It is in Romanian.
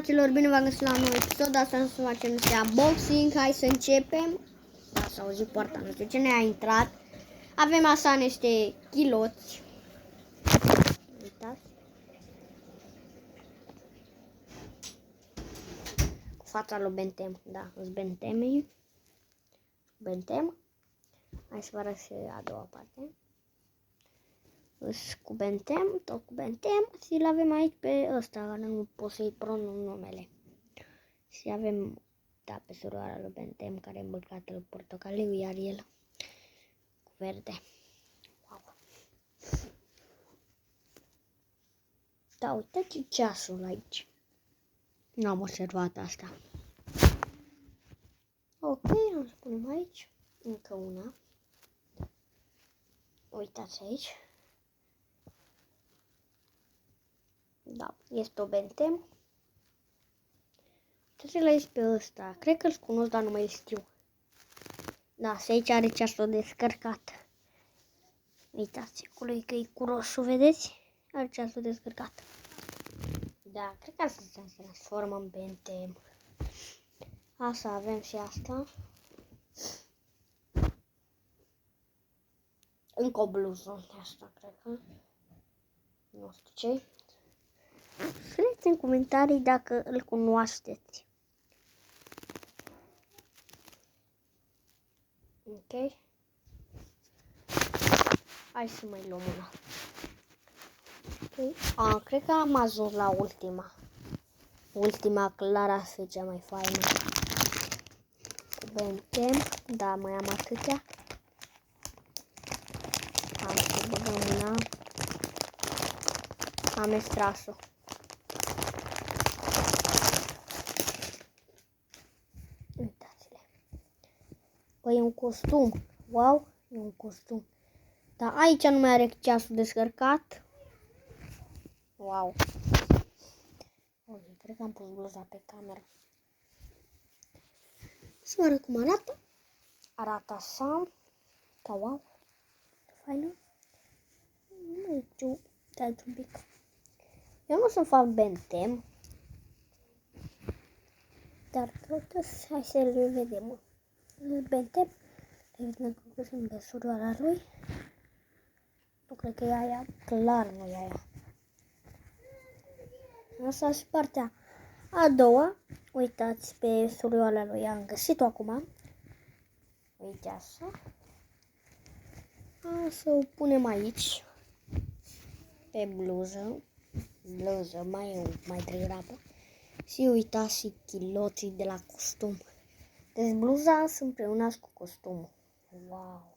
Fraților, bine v-am găsit la un nou episod. Asta o să facem niște unboxing. Hai să începem. Da, s-a auzit poarta, nu știu ce ne-a intrat. Avem așa niște chiloți. Uitați. Cu fața lui Bentem. Da, sunt Bentemii. Bentem. Hai să vă arăt și a doua parte. Cu Bentem, tot cu Bentem. Și l-avem aici pe ăsta, care nu pot să-i pronunț numele. Și avem, da, pe suroara lui Bentem, care e îmbrăcată în portocaliu, iar el cu verde. Wow. Da, uitați ceasul aici. Nu am observat asta. Ok, îl punem aici. Încă una. Uitați aici. Da, este o Bentem. Uitați-l aici pe ăsta. Cred că îl cunosc, dar nu mai știu. Da, și aici are ceasul descărcat. Uitați, acolo că e cu roșu, vedeți? Are ceasul descărcat. Da, cred că asta se transformă în Bentem. Asta avem și asta. Încă o bluză. Asta cred că. Nu știu ce. Scrieți în comentarii dacă îl cunoașteți. Ok. Hai să mai luăm una. Ok. Cred că am ajuns la ultima. Ultima Clara să fie cea mai faină. Cu Bentem. Da, mai am atâtea. Am să băgăm una. Am extras-o. Uitați-le. Păi e un costum. Wow, e un costum. Dar aici nu mai are ceasul descărcat. Wow. Ok, cred că am pus bluza pe cameră. Să vă arăt cum arată. Arată așa. Da, wow. Faină. Nu știu. Dați un pic. Eu nu sunt fan Bentem. Dar totuși, hai să le vedem. Bentem. Le vedem că sunt de suroara lui. Nu cred că e aia. Clar nu e aia. Asta și partea a doua. Uitați pe surioara lui. Am găsit-o acum. Uite așa. Să o punem aici. Pe bluză. Bluză mai degrabă. Și uitați și chiloții de la costum. Deci bluza se împreună cu costumul. Wow.